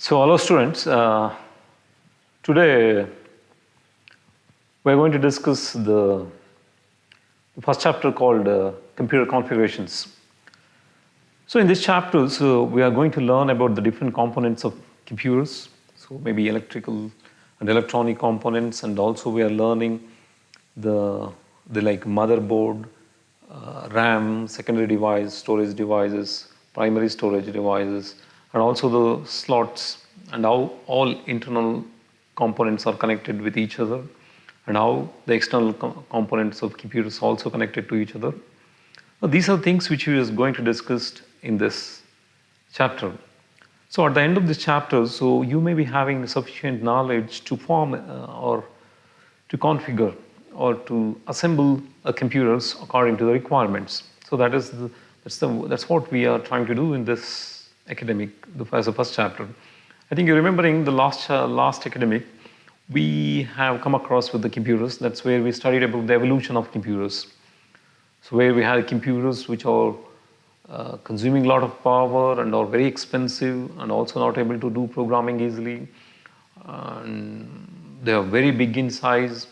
So hello students, today we're going to discuss the first chapter called computer configurations. So in this chapter, we are going to learn about the different components of computers, so maybe electrical and electronic components, and also we are learning the like motherboard, RAM, secondary device, storage devices, primary storage devices, and also the slots and how all internal components are connected with each other and how the external components of computers are also connected to each other. Now, these are things which we are going to discuss in this chapter. So at the end of this chapter, so you may be having sufficient knowledge to form or to configure or to assemble computers according to the requirements. So that's what we are trying to do in this academic as a first chapter. I think you're remembering the last academic, we have come across with the computers. That's where we studied about the evolution of computers. So where we had computers which are consuming a lot of power and are very expensive and also not able to do programming easily. And they are very big in size.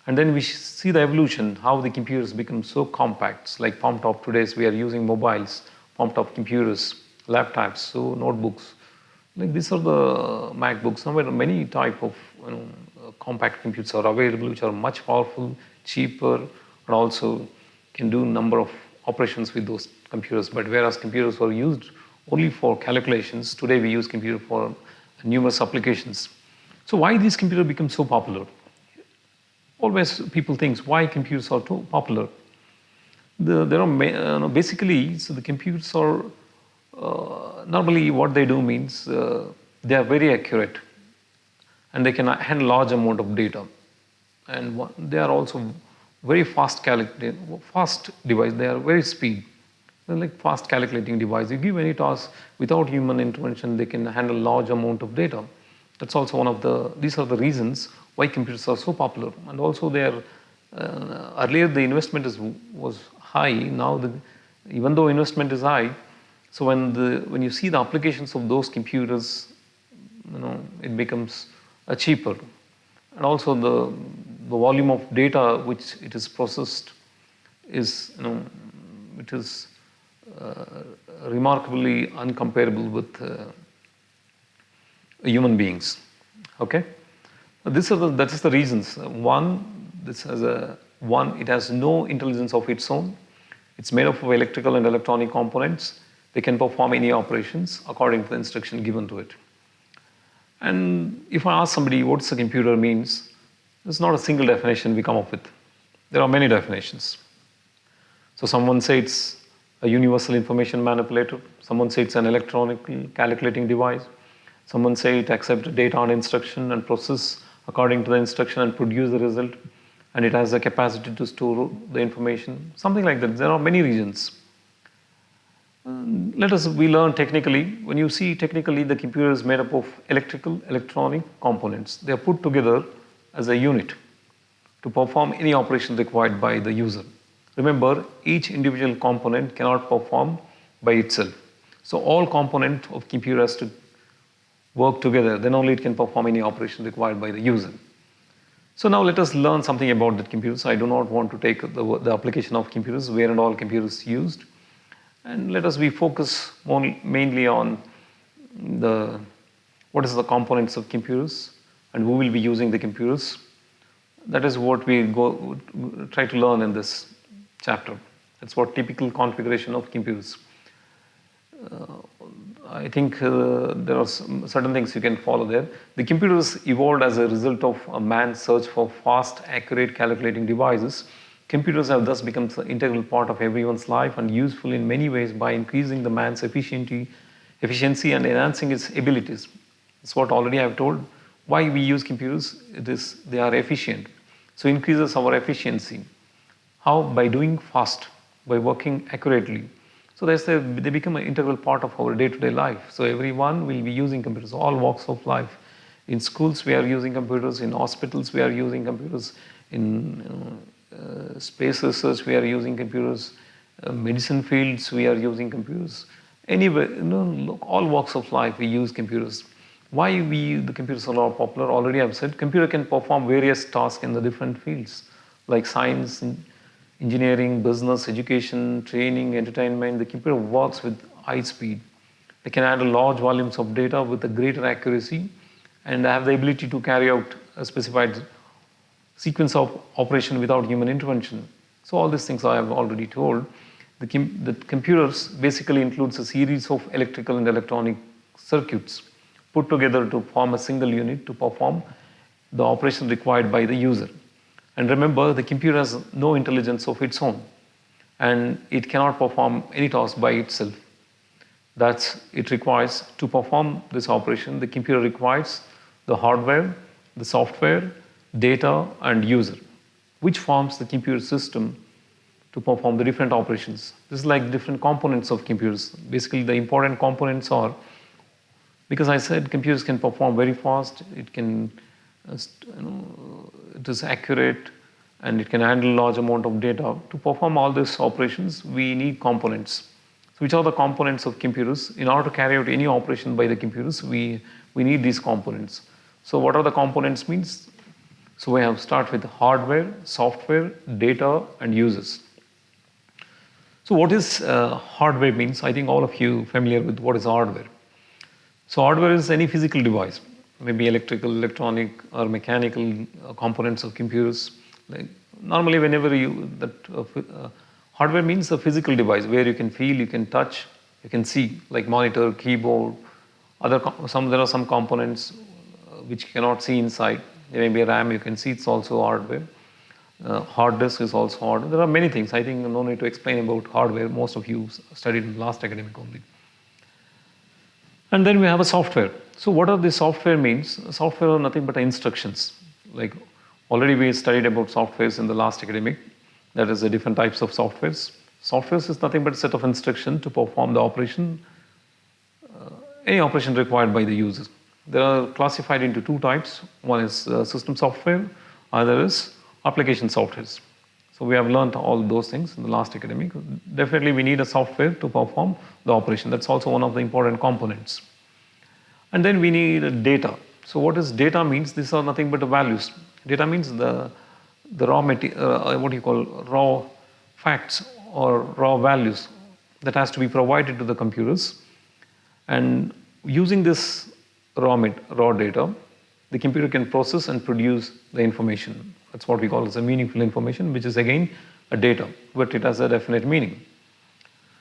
And then we see the evolution, how the computers become so compact. Like palm top today's, we are using mobiles, palm top computers, laptops, so notebooks. Like these are the MacBooks. Now many type of compact computers are available, which are much powerful, cheaper, and also can do a number of operations with those computers. But whereas computers were used only for calculations, today we use computer for numerous applications. So why these computers become so popular? Always people think why computers are too popular. There are basically, so the computers are normally what they do means they are very accurate and they can handle large amount of data, and they are also very fast device. They are very speed. They're like fast calculating device. You give any task without human intervention, they can handle large amount of data. That's also one of these are the reasons why computers are so popular. And also they are earlier the investment was high. Now even though investment is high, so when you see the applications of those computers, it becomes cheaper, and also the volume of data which it is processed is it is remarkably uncomparable with human beings. Okay, that is the reasons. It has no intelligence of its own. It's made up of electrical and electronic components. They can perform any operations according to the instruction given to it. And if I ask somebody what's a computer means, it's not a single definition we come up with. There are many definitions. So someone say it's a universal information manipulator. Someone say it's an electronic calculating device. Someone say it accepts data on instruction and process according to the instruction and produce the result. And it has the capacity to store the information. Something like that. There are many reasons. We learn technically. When you see technically, the computer is made up of electrical, electronic components. They are put together as a unit to perform any operation required by the user. Remember, each individual component cannot perform by itself. So all components of computer has to work together. Then only it can perform any operation required by the user. So now let us learn something about the computers. I do not want to take the application of computers, where and all computers used. And let us focus mainly on what is the components of computers and who will be using the computers. That is what we try to learn in this chapter. That's what typical configuration of computers. I think there are certain things you can follow there. The computers evolved as a result of a man's search for fast, accurate calculating devices. Computers have thus become an integral part of everyone's life and useful in many ways by increasing the man's efficiency and enhancing its abilities. That's what already I've told. Why we use computers? They are efficient. So increases our efficiency. How? By doing fast, by working accurately. So they become an integral part of our day-to-day life. So everyone will be using computers, all walks of life. In schools, we are using computers. In hospitals, we are using computers. In space research, we are using computers. Medicine fields, we are using computers. Anyway, all walks of life, we use computers. Why the computers are not popular? Already I've said computer can perform various tasks in the different fields like science, engineering, business, education, training, entertainment. The computer works with high speed. They can handle large volumes of data with a greater accuracy and have the ability to carry out a specified sequence of operation without human intervention. So all these things I have already told. The computers basically includes a series of electrical and electronic circuits put together to form a single unit to perform the operation required by the user. And remember, the computer has no intelligence of its own, and it cannot perform any task by itself. It requires, to perform this operation, the computer requires the hardware, the software, data, and user, which forms the computer system to perform the different operations. This is like different components of computers. Basically, the important components are, because I said computers can perform very fast, it can, it is accurate, and it can handle large amount of data. To perform all these operations, we need components. So which are the components of computers? In order to carry out any operation by the computers, we need these components. So what are the components means? So we have start with hardware, software, data, and users. So what is hardware means? I think all of you familiar with what is hardware. So hardware is any physical device, maybe electrical, electronic, or mechanical components of computers. Like normally, whenever hardware means a physical device where you can feel, you can touch, you can see, like monitor, keyboard. There are some components which you cannot see inside. There may be a RAM, you can see it's also hardware. Hard disk is also hardware. There are many things. I think no need to explain about hardware. Most of you studied in last academic only. And then we have a software. So what are the software means? Software are nothing but instructions. Like already we studied about softwares in the last academic. That is the different types of softwares. Softwares is nothing but a set of instructions to perform the operation, any operation required by the users. They are classified into two types. One is system software, other is application softwares. So we have learned all those things in the last academic. Definitely we need a software to perform the operation. That's also one of the important components. And then we need data. So what is data means? These are nothing but the values. Data means the raw material, what you call raw facts or raw values that has to be provided to the computers. And using this raw data, the computer can process and produce the information. That's what we call as a meaningful information, which is again a data, but it has a definite meaning.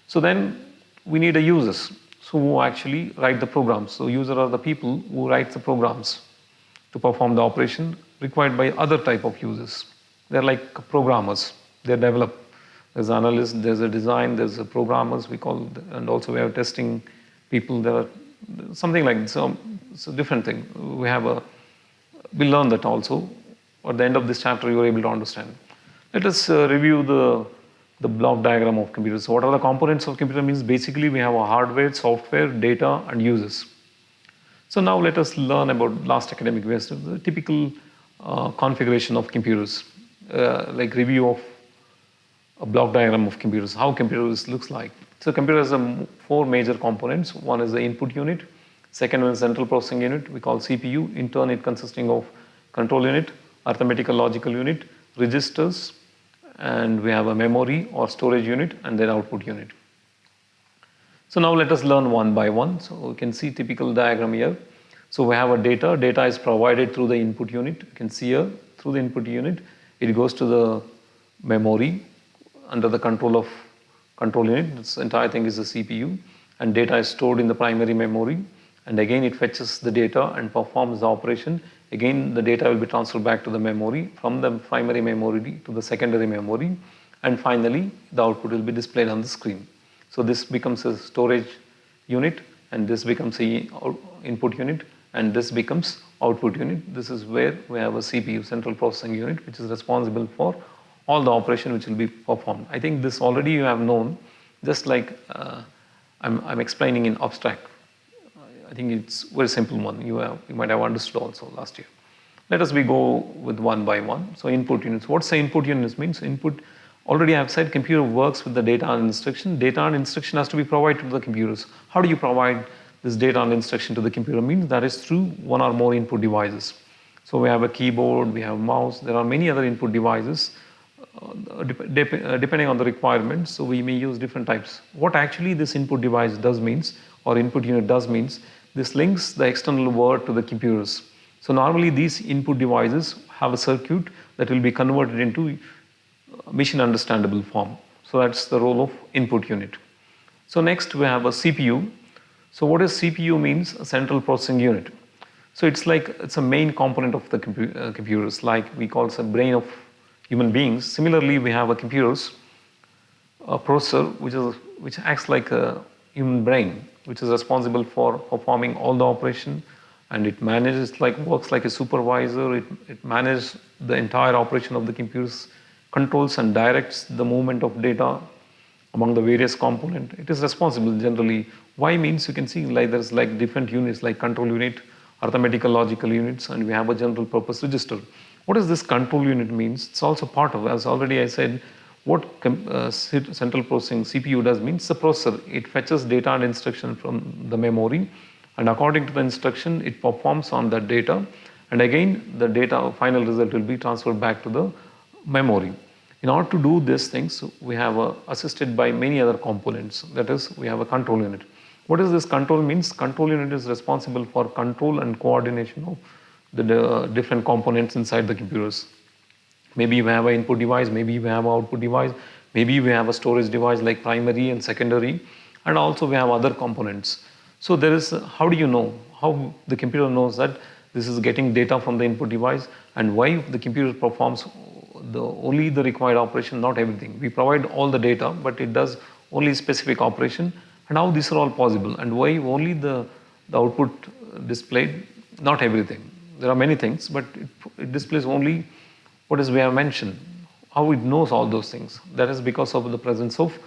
So then we need a users, so who actually write the programs. So users are the people who write the programs to perform the operation required by other type of users. They're like programmers. They develop. There's analysts, there's a design, there's a programmers we call, and also we have testing people. There are something like this. So it's a different thing. We'll learn that also. At the end of this chapter, you are able to understand. Let us review the block diagram of computers. So what are the components of computer means? Basically, we have a hardware, software, data, and users. So now let us learn about last academic year, the typical configuration of computers, like review of a block diagram of computers, how computers looks like. So computer has four major components. One is the input unit. Second one is central processing unit, we call CPU. In turn, it consisting of control unit, arithmetical logical unit, registers, and we have a memory or storage unit, and then output unit. So now let us learn one by one. So we can see typical diagram here. So we have a data. Data is provided through the input unit. You can see here through the input unit. It goes to the memory under the control of control unit. This entire thing is the CPU, and data is stored in the primary memory. And again, it fetches the data and performs the operation. Again, the data will be transferred back to the memory, from the primary memory to the secondary memory, and finally, the output will be displayed on the screen. So this becomes a storage unit, and this becomes a input unit, and this becomes output unit. This is where we have a CPU, central processing unit, which is responsible for all the operation which will be performed. I think this already you have known, just like I'm explaining in abstract. I think it's a very simple one. You might have understood also last year. Let us go with one by one. So input units. What's the input units means? Input, already I have said computer works with the data and instruction. Data and instruction has to be provided to the computers. How do you provide this data and instruction to the computer means that is through one or more input devices. So we have a keyboard, we have a mouse, there are many other input devices depending on the requirements. So we may use different types. What actually this input device does means, or input unit does means, this links the external world to the computers. So normally these input devices have a circuit that will be converted into machine understandable form. So that's the role of input unit. So next we have a CPU. So what is CPU means? A central processing unit. So it's a main component of the computers, like we call it a brain of human beings. Similarly, we have a computers, a processor which acts like a human brain, which is responsible for performing all the operation, and it manages works like a supervisor. It manages the entire operation of the computers, controls and directs the movement of data among the various components. It is responsible generally. Why means you can see there's different units like control unit, arithmetical logical units, and we have a general purpose register. What does this control unit means? It's also part of, as already I said, what central processing CPU does means the processor. It fetches data and instruction from the memory, and according to the instruction, it performs on that data, and again the data final result will be transferred back to the memory. In order to do these things, we have assisted by many other components. That is, we have a control unit. What does this control means? Control unit is responsible for control and coordination of the different components inside the computers. Maybe we have an input device, maybe we have an output device, maybe we have a storage device like primary and secondary, and also we have other components. So there is, how do you know? How the computer knows that this is getting data from the input device, and why the computer performs only the required operation, not everything. We provide all the data, but it does only specific operation, and how these are all possible, and why only the output displayed, not everything. There are many things, but it displays only what is we have mentioned. How it knows all those things? That is because of the presence of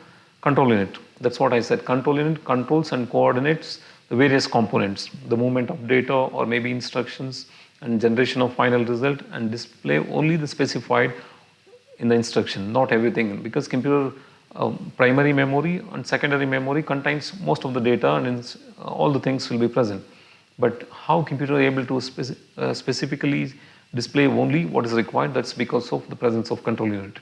control unit. That's what I said. Control unit controls and coordinates the various components, the movement of data or maybe instructions and generation of final result, and display only the specified in the instruction, not everything. Because computer primary memory and secondary memory contains most of the data, and all the things will be present. But how computer is able to specifically display only what is required? That's because of the presence of control unit.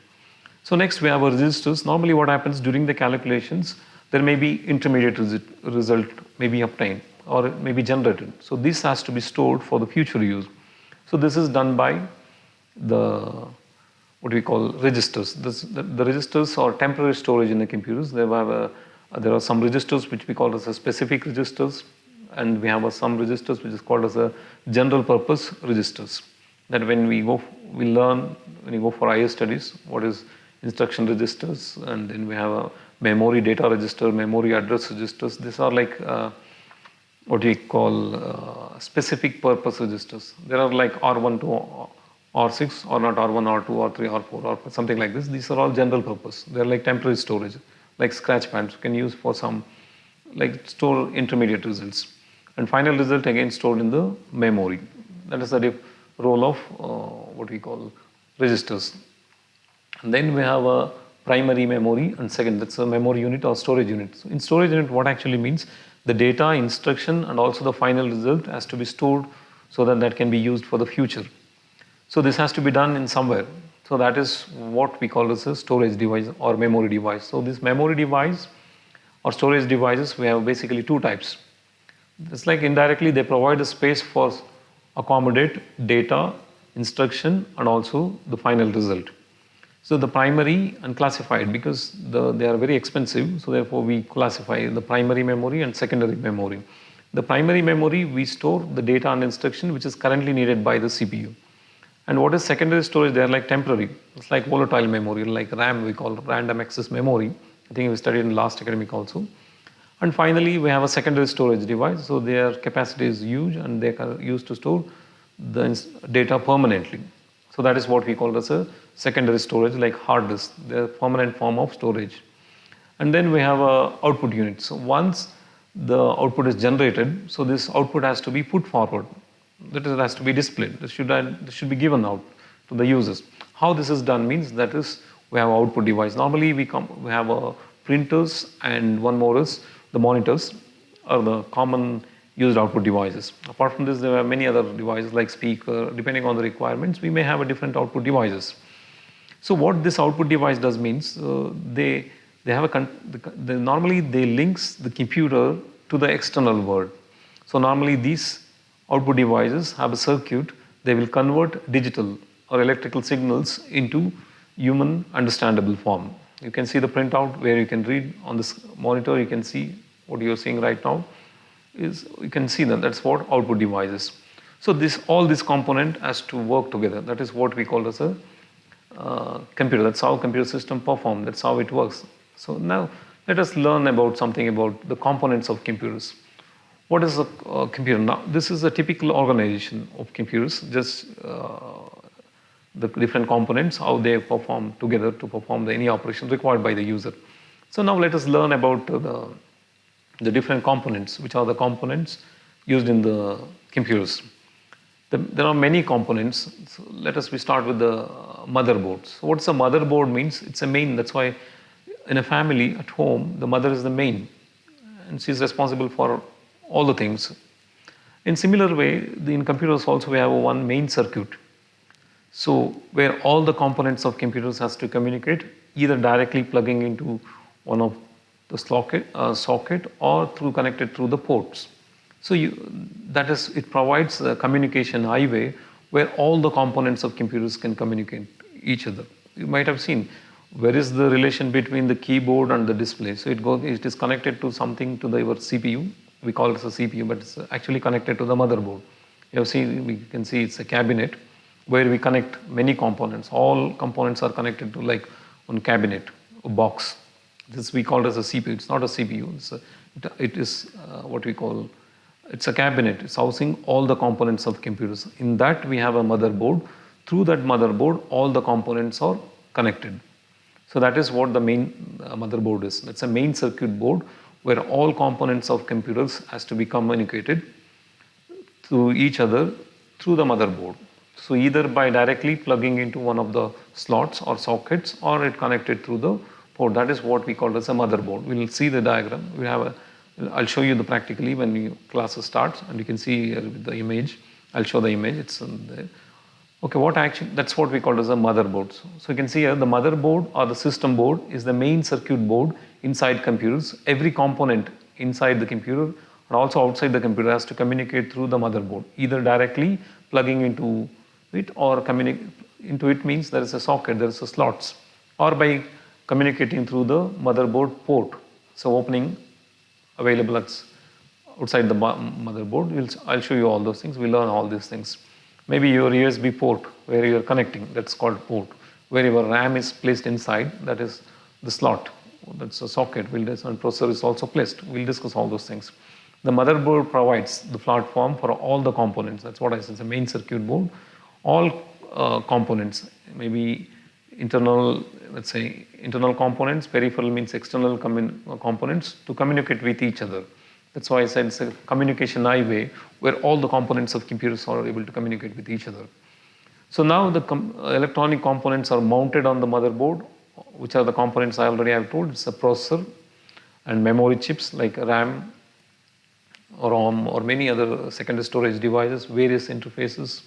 So next we have our registers. Normally what happens during the calculations, there may be intermediate result may be obtained or may be generated. So this has to be stored for the future use. So this is done by the what we call registers. The registers are temporary storage in the computers. There are some registers which we call as a specific registers, and we have some registers which is called as a general purpose registers. That when we learn when you go for higher studies what is instruction registers, and then we have a memory data register, memory address registers. These are like what we call specific purpose registers. There are like R1 to R6, or not R1, R2, R3, R4, or something like this. These are all general purpose. They are like temporary storage, like scratch pads you can use for some, like store intermediate results. And final result again stored in the memory. That is the role of what we call registers. And then we have a primary memory, and second, that's a memory unit or storage unit. So in storage unit, what actually means? The data, instruction, and also the final result has to be stored so that can be used for the future. So this has to be done in somewhere. So that is what we call as a storage device or memory device. So this memory device or storage devices, we have basically two types. It's like indirectly they provide a space for accommodate data, instruction, and also the final result. So the primary and classified, because they are very expensive, so therefore we classify the primary memory and secondary memory. The primary memory, we store the data and instruction which is currently needed by the CPU. And what is secondary storage? They are like temporary. It's like volatile memory, like RAM, we call random access memory. I think we studied in last academic also. And finally, we have a secondary storage device. So their capacity is huge and they are used to store the data permanently. So that is what we call as a secondary storage, like hard disk, the permanent form of storage. And then we have a output unit. So once the output is generated, so this output has to be put forward. That is, it has to be displayed. This should be given out to the users. How this is done means that is we have output device. Normally we have printers, and one more is the monitors. are the common used output devices. Apart from this, there are many other devices like speaker. Depending on the requirements, we may have a different output devices. So what this output device does means they have normally they links the computer to the external world. So normally these output devices have a circuit. They will convert digital or electrical signals into human understandable form. You can see the printout where you can read on this monitor. You can see what you are seeing right now. You can see that's what output device is. So all this component has to work together. That is what we call as a computer. That's how computer system perform. That's how it works. So now let us learn about something about the components of computers. What is a computer? Now this is a typical organization of computers. Just the different components, how they perform together to perform any operation required by the user. So now let us learn about the different components, which are the components used in the computers. There are many components. So we start with the motherboard. So what's a motherboard means? It's a main. That's why in a family at home, the mother is the main, and she's responsible for all the things. In similar way, in computers also we have one main circuit. So where all the components of computers has to communicate, either directly plugging into one of the socket or through connected through the ports. So it provides a communication highway where all the components of computers can communicate each other. You might have seen where is the relation between the keyboard and the display. So it is connected to something to your CPU. We call it a CPU, but it's actually connected to the motherboard. We can see it's a cabinet where we connect many components. All components are connected to like one cabinet, a box. This we call it as a CPU. It's not a CPU. It is what we call, it's a cabinet. It's housing all the components of computers. In that we have a motherboard. Through that motherboard, all the components are connected. So that is what the main motherboard is. It's a main circuit board where all components of computers has to be communicated to each other through the motherboard. So either by directly plugging into one of the slots or sockets, or it connected through the port. That is what we call as a motherboard. We'll see the diagram. I'll show you practically when the class starts, and you can see here with the image. I'll show the image. It's there. Okay, that's what we call as a motherboard. So you can see here the motherboard or the system board is the main circuit board inside computers. Every component inside the computer and also outside the computer has to communicate through the motherboard, either directly plugging into it or into it means there is a socket, there is a slots, or by communicating through the motherboard port. So opening available outside the motherboard. I'll show you all those things. We'll learn all these things. Maybe your USB port where you're connecting, that's called port. Where your RAM is placed inside, that is the slot. That's a socket. And processor is also placed. We'll discuss all those things. The motherboard provides the platform for all the components. That's what I said, it's a main circuit board. All components, maybe internal, let's say internal components, peripheral means external components to communicate with each other. That's why I said it's a communication highway where all the components of computers are able to communicate with each other. So now the electronic components are mounted on the motherboard, which are the components I already have told. It's a processor and memory chips like RAM or ROM or many other secondary storage devices, various interfaces,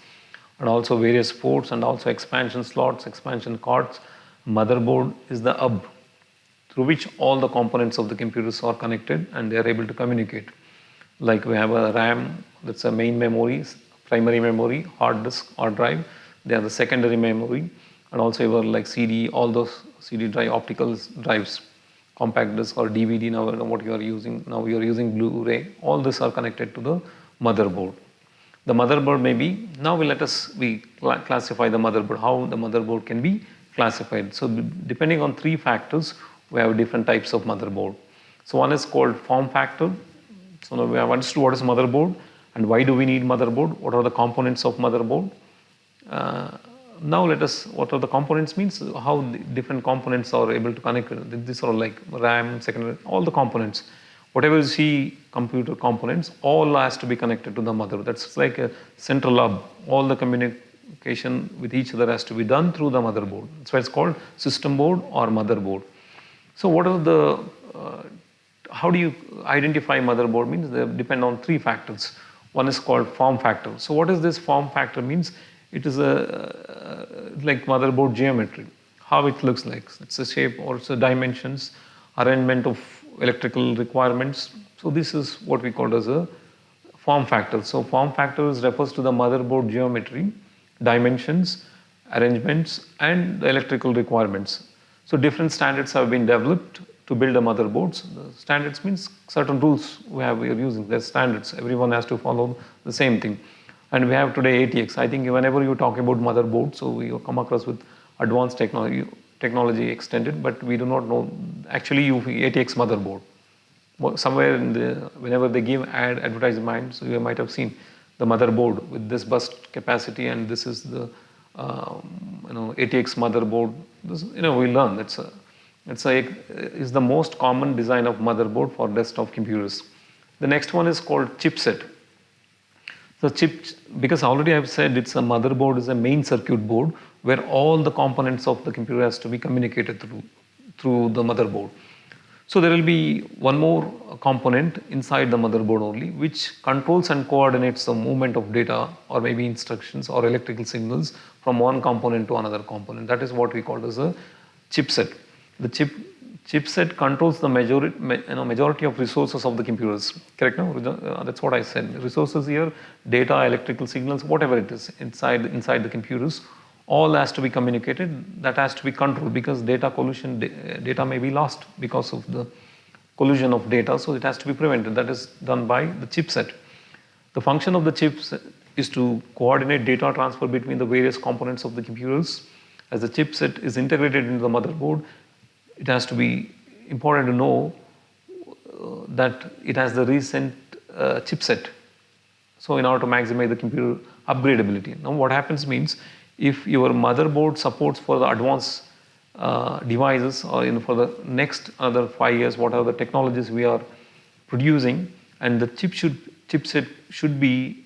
and also various ports and also expansion slots, expansion cards. Motherboard is the hub through which all the components of the computers are connected and they are able to communicate. Like we have a RAM, that's a main memory, primary memory, hard disk or drive. They are the secondary memory, and also your like CD, all those CD drive, optical drives, compact disc or DVD. Now what you are using, now you are using Blu-ray. All this are connected to the motherboard. The motherboard may be, now we classify the motherboard, how the motherboard can be classified. So depending on three factors, we have different types of motherboard. So one is called form factor. So now we have understood what is motherboard and why do we need motherboard, what are the components of motherboard. Now what are the components means, how the different components are able to connect. These are like RAM, secondary, all the components. Whatever you see computer components, all has to be connected to the motherboard. That's like a central hub. All the communication with each other has to be done through the motherboard. That's why it's called system board or motherboard. So what are the how do you identify motherboard means they depend on three factors. One is called form factor. So what is this form factor means? It is like motherboard geometry, how it looks like. It's a shape, also dimensions, arrangement of electrical requirements. So this is what we call as a form factor. So form factors refers to the motherboard geometry, dimensions, arrangements, and the electrical requirements. So different standards have been developed to build a motherboards. The standards means certain rules we are using. There's standards. Everyone has to follow the same thing. And we have today ATX. I think whenever you talk about motherboard, so we come across with advanced technology extended, but we do not know actually ATX motherboard. Somewhere in whenever they give advertisements, you might have seen the motherboard with this bus capacity, and this is the ATX motherboard. This, we learn is the most common design of motherboard for desktop computers. The next one is called chipset. So because already I've said it's a motherboard is a main circuit board where all the components of the computer has to be communicated through the motherboard. So there will be one more component inside the motherboard only, which controls and coordinates the movement of data or maybe instructions or electrical signals from one component to another component. That is what we call as a chipset. The chipset controls the majority of resources of the computers. Correct? No? That's what I said. Resources here, data, electrical signals, whatever it is inside the computers, all has to be communicated. That has to be controlled because data collision, data may be lost because of the collision of data. So it has to be prevented. That is done by the chipset. The function of the chipset is to coordinate data transfer between the various components of the computers. As the chipset is integrated into the motherboard, it has to be important to know that it has the recent chipset. So in order to maximize the computer upgradability. Now what happens means if your motherboard supports for the advanced devices or for the next other 5 years, what are the technologies we are producing, and the chipset should be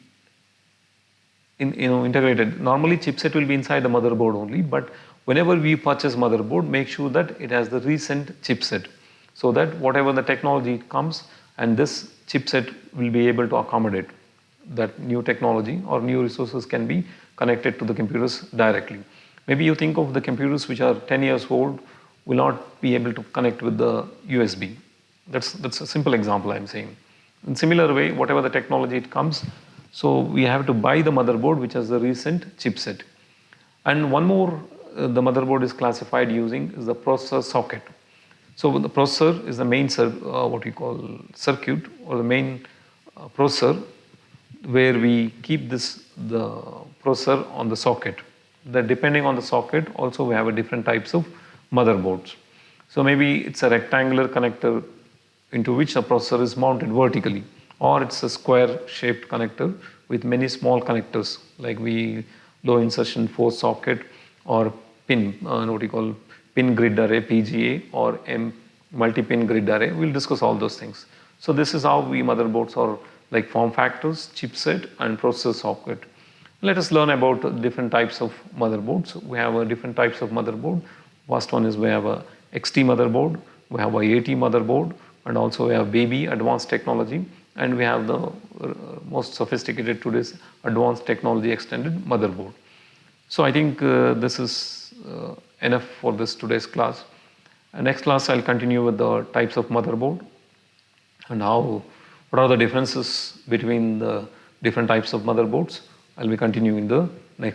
integrated. Normally chipset will be inside the motherboard only, but whenever we purchase motherboard, make sure that it has the recent chipset, so that whatever the technology comes, and this chipset will be able to accommodate that new technology or new resources can be connected to the computers directly. Maybe you think of the computers which are 10 years old will not be able to connect with the USB. That's a simple example I'm saying. In similar way, whatever the technology it comes, so we have to buy the motherboard which has the recent chipset. And one more, the motherboard is classified using is the processor socket. So the processor is the main what we call circuit or the main processor where we keep the processor on the socket. That depending on the socket, also we have a different types of motherboards. So maybe it's a rectangular connector into which the processor is mounted vertically, or it's a square shaped connector with many small connectors like low insertion force socket or pin, what we call pin grid array, PGA, or multi-pin grid array. We'll discuss all those things. So this is how motherboards are like form factors, chipset, and processor socket. Let us learn about different types of motherboards. We have different types of motherboard. First one is we have a XT motherboard, we have a AT motherboard, and also we have baby advanced technology, and we have the most sophisticated today's advanced technology extended motherboard. So I think this is enough for this today's class. Next class I'll continue with the types of motherboard and what are the differences between the different types of motherboards. I'll be continuing the next